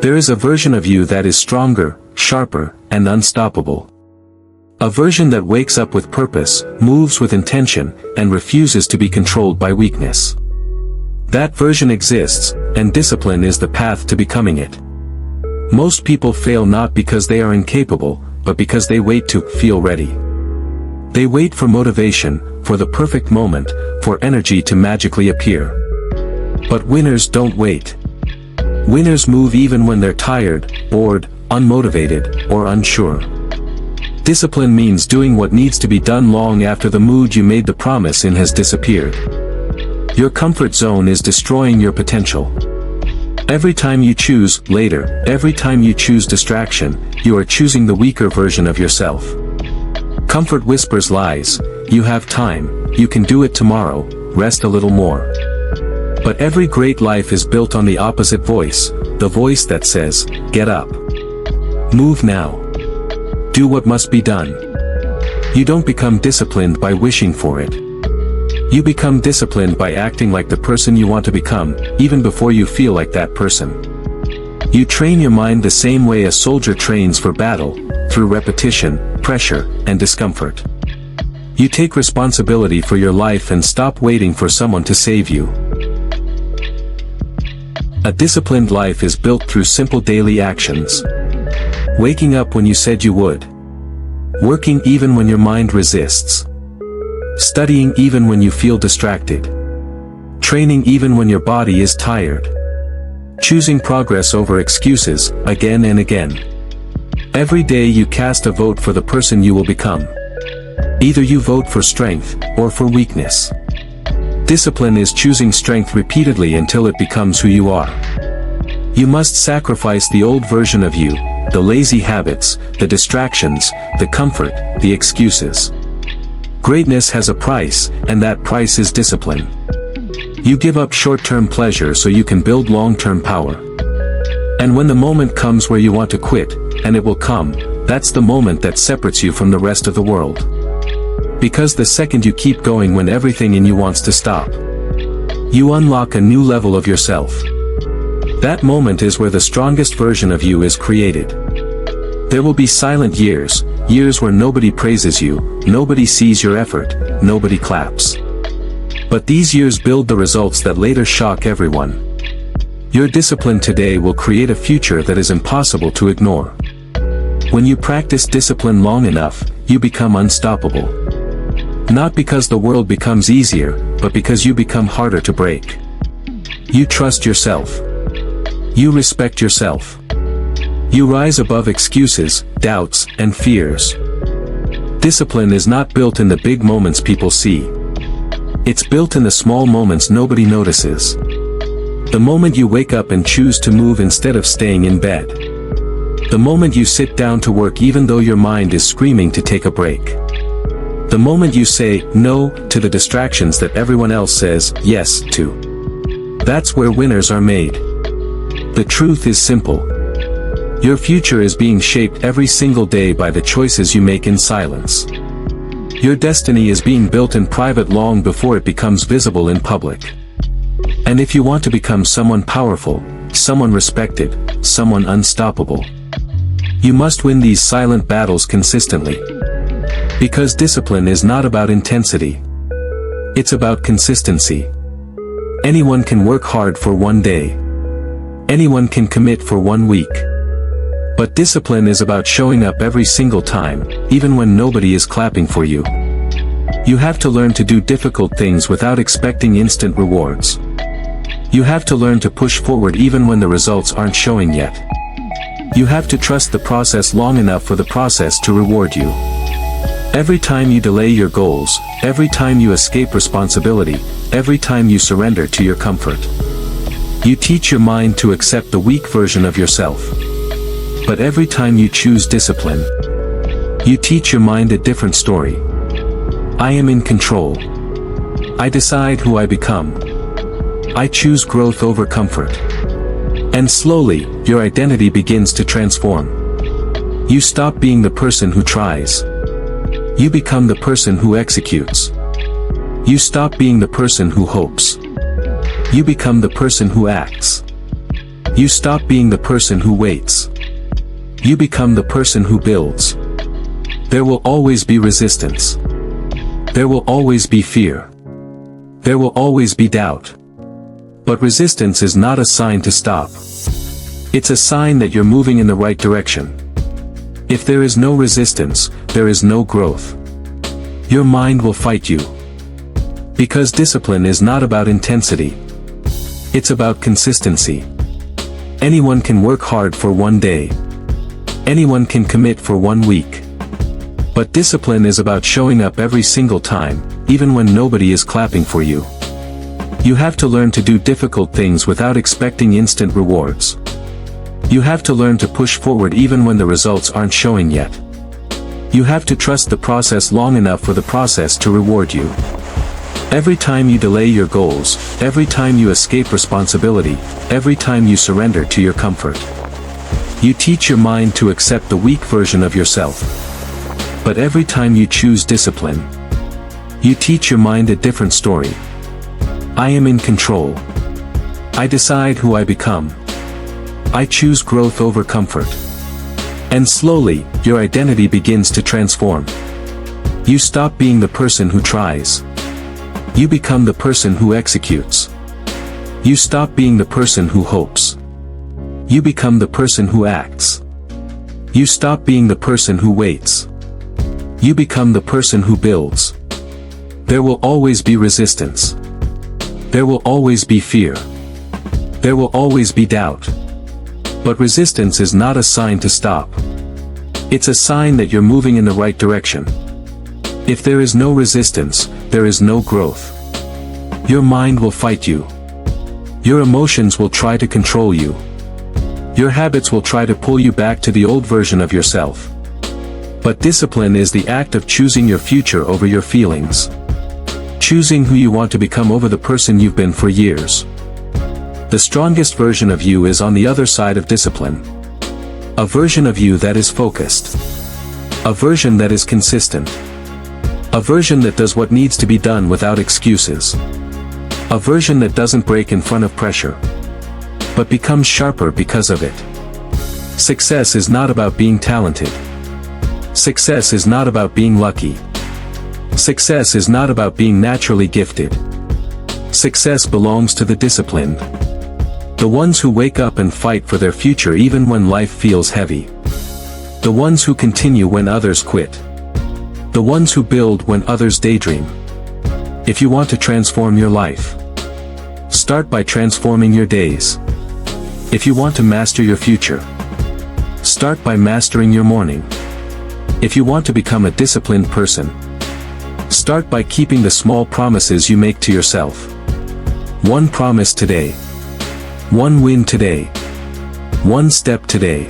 There is a version of you that is stronger, sharper, and unstoppable. A version that wakes up with purpose, moves with intention, and refuses to be controlled by weakness. That version exists, and discipline is the path to becoming it. Most people fail not because they are incapable, but because they wait to feel ready. They wait for motivation, for the perfect moment, for energy to magically appear. But winners don't wait. Winners move even when they're tired, bored, unmotivated, or unsure. Discipline means doing what needs to be done long after the mood you made the promise in has disappeared. Your comfort zone is destroying your potential. Every time you choose later, every time you choose distraction, you are choosing the weaker version of yourself. Comfort whispers lies. You have time, you can do it tomorrow, rest a little more. But every great life is built on the opposite voice, the voice that says, get up. Move now. Do what must be done. You don't become disciplined by wishing for it. You become disciplined by acting like the person you want to become, even before you feel like that person. You train your mind the same way a soldier trains for battle, through repetition, pressure, and discomfort. You take responsibility for your life and stop waiting for someone to save you. A disciplined life is built through simple daily actions. Waking up when you said you would. Working even when your mind resists. Studying even when you feel distracted. Training even when your body is tired. Choosing progress over excuses, again and again. Every day you cast a vote for the person you will become. Either you vote for strength, or for weakness. Discipline is choosing strength repeatedly until it becomes who you are. You must sacrifice the old version of you, the lazy habits, the distractions, the comfort, the excuses. Greatness has a price, and that price is discipline. You give up short-term pleasure so you can build long-term power. And when the moment comes where you want to quit, and it will come, that's the moment that separates you from the rest of the world. Because the second you keep going when everything in you wants to stop, you unlock a new level of yourself. That moment is where the strongest version of you is created. There will be silent years, years where nobody praises you, nobody sees your effort, nobody claps. But these years build the results that later shock everyone. Your discipline today will create a future that is impossible to ignore. When you practice discipline long enough, you become unstoppable. Not because the world becomes easier, but because you become harder to break. You trust yourself. You respect yourself. You rise above excuses, doubts, and fears. Discipline is not built in the big moments people see. It's built in the small moments nobody notices. The moment you wake up and choose to move instead of staying in bed. The moment you sit down to work even though your mind is screaming to take a break. The moment you say no to the distractions that everyone else says yes to. That's where winners are made. The truth is simple. Your future is being shaped every single day by the choices you make in silence. Your destiny is being built in private long before it becomes visible in public. And if you want to become someone powerful, someone respected, someone unstoppable, you must win these silent battles consistently. Because discipline is not about intensity. It's about consistency. Anyone can work hard for one day. Anyone can commit for 1 week. But discipline is about showing up every single time, even when nobody is clapping for you. You have to learn to do difficult things without expecting instant rewards. You have to learn to push forward even when the results aren't showing yet. You have to trust the process long enough for the process to reward you. Every time you delay your goals, every time you escape responsibility, every time you surrender to your comfort, you teach your mind to accept the weak version of yourself. But every time you choose discipline, you teach your mind a different story. I am in control. I decide who I become. I choose growth over comfort. And slowly, your identity begins to transform. You stop being the person who tries. You become the person who executes. You stop being the person who hopes. You become the person who acts. You stop being the person who waits. You become the person who builds. There will always be resistance. There will always be fear. There will always be doubt. But resistance is not a sign to stop. It's a sign that you're moving in the right direction. If there is no resistance, there is no growth. Your mind will fight you. Because discipline is not about intensity. It's about consistency. Anyone can work hard for one day. Anyone can commit for 1 week. But discipline is about showing up every single time, even when nobody is clapping for you. You have to learn to do difficult things without expecting instant rewards. You have to learn to push forward even when the results aren't showing yet. You have to trust the process long enough for the process to reward you. Every time you delay your goals, every time you escape responsibility, every time you surrender to your comfort, you teach your mind to accept the weak version of yourself. But every time you choose discipline, you teach your mind a different story. I am in control. I decide who I become. I choose growth over comfort. And slowly, your identity begins to transform. You stop being the person who tries. You become the person who executes. You stop being the person who hopes. You become the person who acts. You stop being the person who waits. You become the person who builds. There will always be resistance. There will always be fear. There will always be doubt. But resistance is not a sign to stop. It's a sign that you're moving in the right direction. If there is no resistance, there is no growth. Your mind will fight you. Your emotions will try to control you. Your habits will try to pull you back to the old version of yourself. But discipline is the act of choosing your future over your feelings. Choosing who you want to become over the person you've been for years. The strongest version of you is on the other side of discipline. A version of you that is focused. A version that is consistent. A version that does what needs to be done without excuses. A version that doesn't break in front of pressure, but becomes sharper because of it. Success is not about being talented. Success is not about being lucky. Success is not about being naturally gifted. Success belongs to the disciplined. The ones who wake up and fight for their future even when life feels heavy. The ones who continue when others quit. The ones who build when others daydream. If you want to transform your life, start by transforming your days. If you want to master your future, start by mastering your morning. If you want to become a disciplined person, start by keeping the small promises you make to yourself. One promise today. One win today. One step today.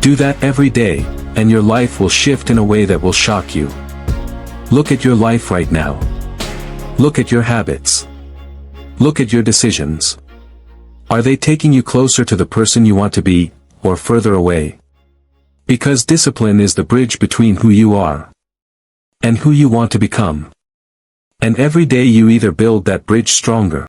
Do that every day, and your life will shift in a way that will shock you. Look at your life right now. Look at your habits. Look at your decisions. Are they taking you closer to the person you want to be, or further away? Because discipline is the bridge between who you are and who you want to become. And every day you either build that bridge stronger,